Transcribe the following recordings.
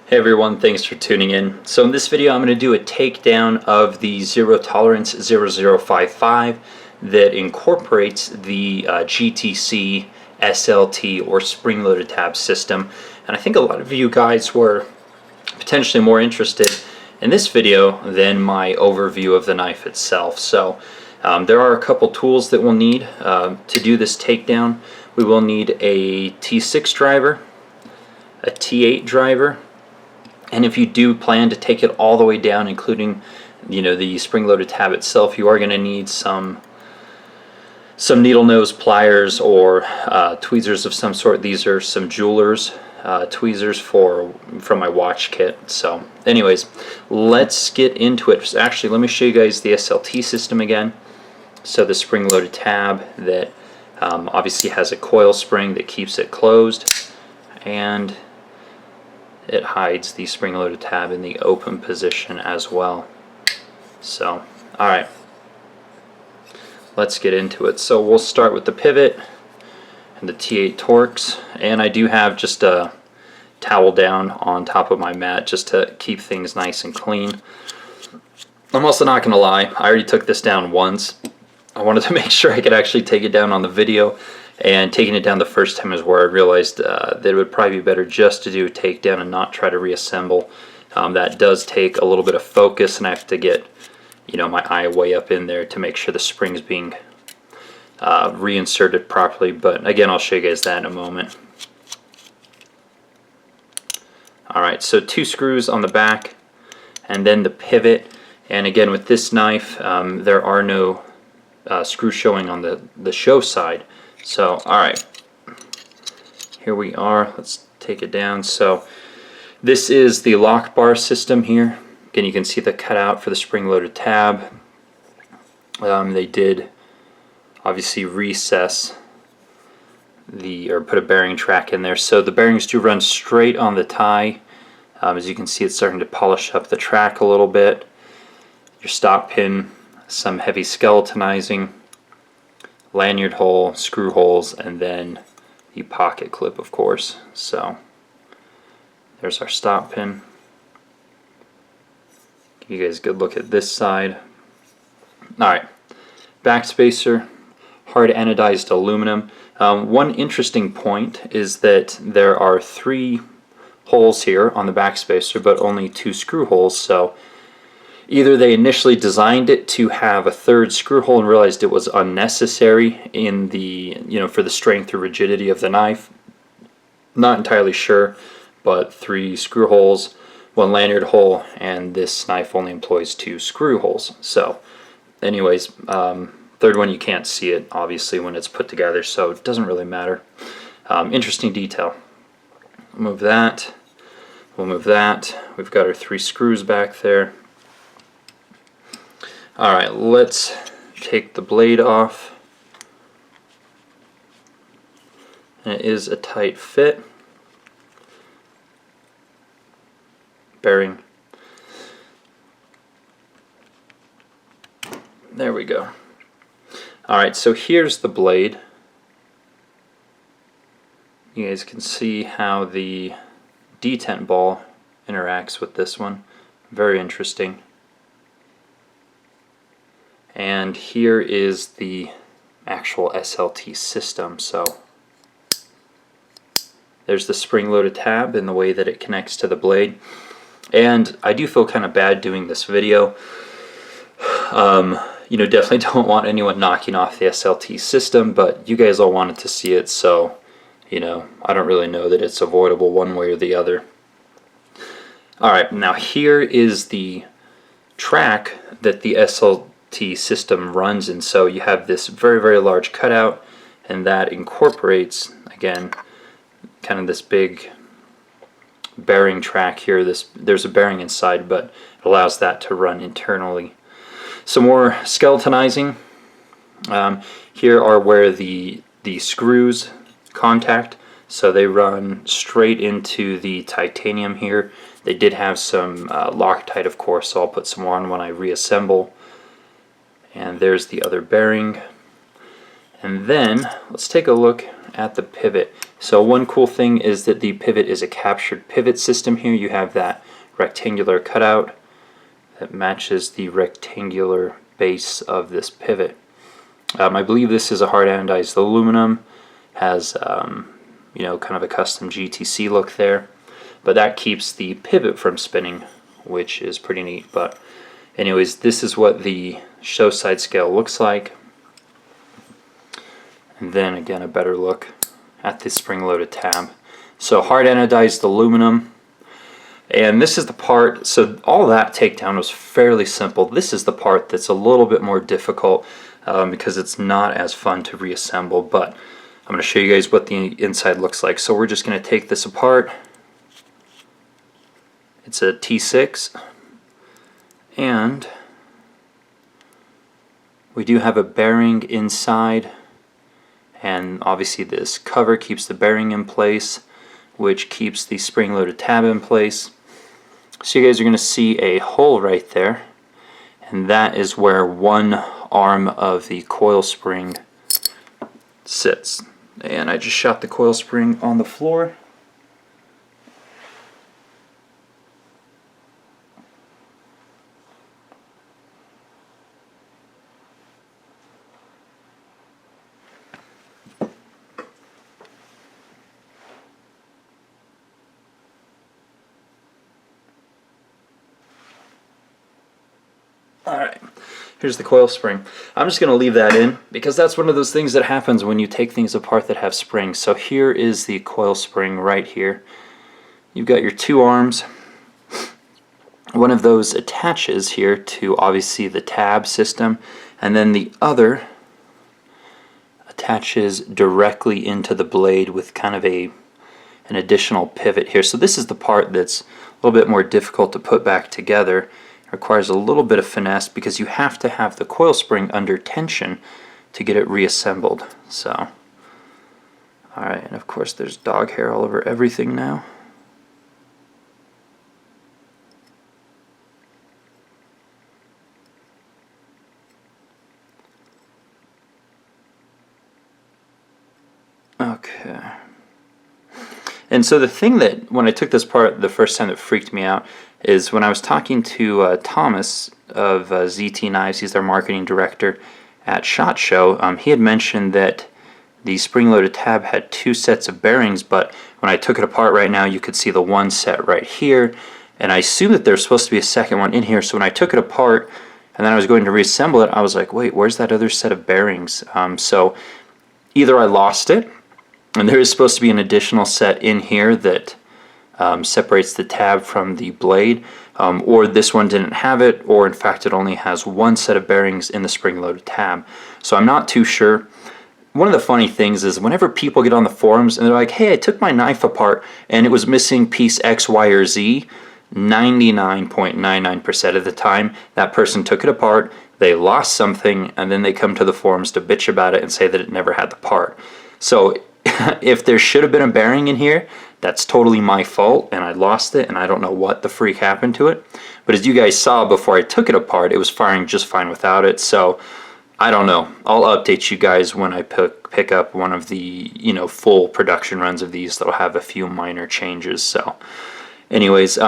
Hey everyone, thanks for tuning in. So in this video I'm going to do a takedown of the Zero Tolerance 0055 that incorporates the GTC SLT or spring-loaded tab system. And I think a lot of you guys were potentially more interested in this video than my overview of the knife itself. So there are a couple tools that we'll need to do this takedown. We will need a T6 driver, a T8 driver, and if you do plan to take it all the way down, including the spring-loaded tab itself, you are going to need some needle nose pliers or tweezers of some sort. These are some jeweler's tweezers from my watch kit. So anyways, let's get into it. Actually, let me show you guys the SLT system again. So the spring-loaded tab that obviously has a coil spring that keeps it closed, and it hides the spring-loaded tab in the open position as well. So, alright, let's get into it. So we'll start with the pivot and the T8 Torx, and I do have just a towel down on top of my mat just to keep things nice and clean. I'm also not going to lie, I already took this down once. I wanted to make sure I could actually take it down on the video, and taking it down the first time is where I realized that it would probably be better just to do a takedown and not try to reassemble. That does take a little bit of focus, and I have to get my eye way up in there to make sure the spring's being reinserted properly. But again, I'll show you guys that in a moment. Alright, so 2 screws on the back and then the pivot. And again, with this knife there are no screws showing on the show side. So, alright, here we are. Let's take it down. So, this is the Lockbar system here. Again, you can see the cutout for the spring-loaded tab. They did obviously recess or put a bearing track in there. So the bearings do run straight on the tie. As you can see, it's starting to polish up the track a little bit. Your stop pin, some heavy skeletonizing, lanyard hole, screw holes, and then the pocket clip, of course. So there's our stop pin. Give you guys a good look at this side. Alright, back spacer, hard anodized aluminum. One interesting point is that there are 3 holes here on the back spacer, but only 2 screw holes. So either they initially designed it to have a 3rd screw hole and realized it was unnecessary in the for the strength or rigidity of the knife. Not entirely sure, but 3 screw holes, 1 lanyard hole, and this knife only employs 2 screw holes. So anyways, 3rd one you can't see it obviously when it's put together, so it doesn't really matter. Interesting detail. We'll move that. We'll move that. We've got our 3 screws back there. Alright, let's take the blade off. And it is a tight fit. Bearing. There we go. Alright, so here's the blade. You guys can see how the detent ball interacts with this one. Very interesting. And here is the actual SLT system. So there's the spring-loaded tab and the way that it connects to the blade. And I do feel kind of bad doing this video. Definitely don't want anyone knocking off the SLT system, but you guys all wanted to see it, so I don't really know that it's avoidable one way or the other. Alright, now here is the track that the SLT system runs in. So you have this very, very large cutout, and that incorporates, again, kind of this big bearing track here. There's a bearing inside, but it allows that to run internally. Some more skeletonizing. Here are where the screws contact, so they run straight into the titanium here. They did have some Loctite, of course, so I'll put some on when I reassemble. And there's the other bearing. And then let's take a look at the pivot. So one cool thing is that the pivot is a captured pivot system here. You have that rectangular cutout that matches the rectangular base of this pivot. I believe this is a hard anodized aluminum, has you know, kind of a custom GTC look there, but that keeps the pivot from spinning, which is pretty neat. But anyways, this is what the show side scale looks like. And then again, a better look at the spring-loaded tab. So hard anodized aluminum. And this is the part, so all that takedown was fairly simple. This is the part that's a little bit more difficult because it's not as fun to reassemble, but I'm going to show you guys what the inside looks like. So we're just going to take this apart. It's a T6, and we do have a bearing inside, and obviously this cover keeps the bearing in place, which keeps the spring-loaded tab in place. So you guys are going to see a hole right there, and that is where one arm of the coil spring sits. And I just shot the coil spring on the floor. Alright, here's the coil spring. I'm just going to leave that in because that's one of those things that happens when you take things apart that have springs. So here is the coil spring right here. You've got your two arms. One of those attaches here to obviously the tab system, and then the other attaches directly into the blade with kind of an additional pivot here. So this is the part that's a little bit more difficult to put back together. Requires a little bit of finesse because you have to have the coil spring under tension to get it reassembled. So, alright, and of course there's dog hair all over everything now. Okay. And so the thing that, when I took this apart the first time, that freaked me out is when I was talking to Thomas of ZT Knives. He's their marketing director at SHOT Show. He had mentioned that the spring-loaded tab had two sets of bearings, but when I took it apart right now, you could see the one set right here, and I assumed that there's supposed to be a second one in here. So when I took it apart and then I was going to reassemble it, I was like, wait, where's that other set of bearings? So either I lost it, and there is supposed to be an additional set in here that separates the tab from the blade, or this one didn't have it, or in fact it only has one set of bearings in the spring-loaded tab. So I'm not too sure. One of the funny things is whenever people get on the forums and they're like, hey, I took my knife apart and it was missing piece X, Y, or Z, 99.99% of the time that person took it apart, they lost something, and then they come to the forums to bitch about it and say that it never had the part. So if there should have been a bearing in here, that's totally my fault, and I lost it, and I don't know what the freak happened to it. But as you guys saw before I took it apart, it was firing just fine without it. So I don't know. I'll update you guys when I pick up one of the full production runs of these that'll have a few minor changes. So anyways,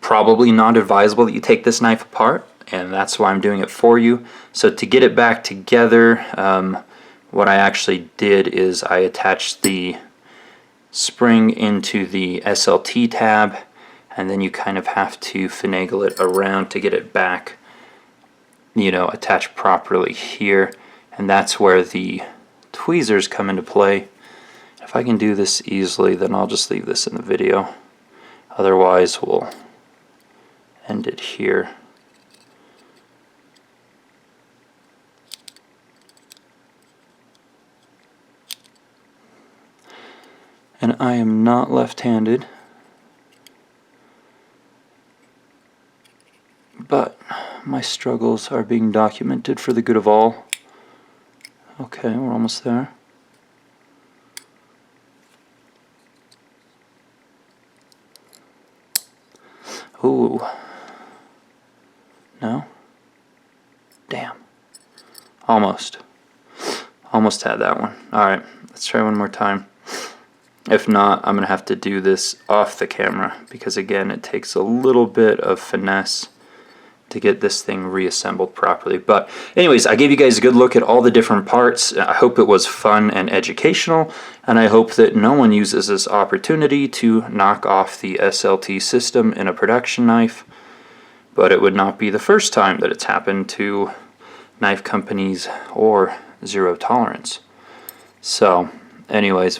probably not advisable that you take this knife apart, and that's why I'm doing it for you. So to get it back together, what I actually did is I attached the spring into the SLT tab, and then you kind of have to finagle it around to get it back, attached properly here, and that's where the tweezers come into play. If I can do this easily, then I'll just leave this in the video. Otherwise, we'll end it here. And I am not left-handed, but my struggles are being documented for the good of all. Okay, we're almost there. Ooh. No? Damn. Almost almost had that one. Alright, let's try one more time. If not, I'm going to have to do this off the camera because again it takes a little bit of finesse to get this thing reassembled properly. But anyways, I gave you guys a good look at all the different parts. I hope it was fun and educational, and I hope that no one uses this opportunity to knock off the SLT system in a production knife. But it would not be the first time that it's happened to knife companies or zero tolerance. So anyways,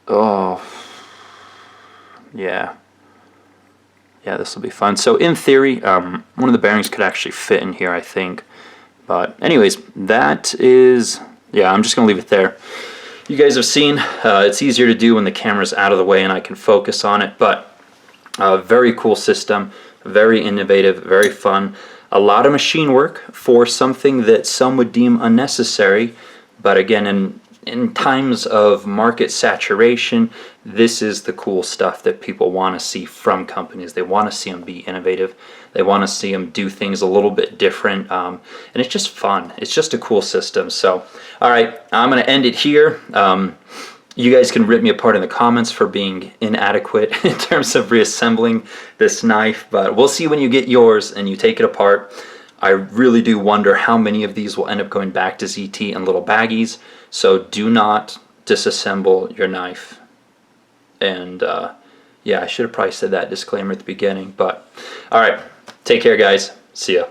oh yeah, this will be fun. So in theory, one of the bearings could actually fit in here, I think. But anyways, that is, yeah, I'm just gonna leave it there. You guys have seen, it's easier to do when the camera's out of the way and I can focus on it. But very cool system, very innovative, very fun. A lot of machine work for something that some would deem unnecessary, but again, in times of market saturation, this is the cool stuff that people want to see from companies. They want to see them be innovative. They want to see them do things a little bit different, and it's just fun. It's just a cool system. So, all right, I'm going to end it here. You guys can rip me apart in the comments for being inadequate in terms of reassembling this knife, but we'll see when you get yours and you take it apart. I really do wonder how many of these will end up going back to ZT in little baggies, so do not disassemble your knife. And yeah, I should have probably said that disclaimer at the beginning, but all right, take care guys, see ya.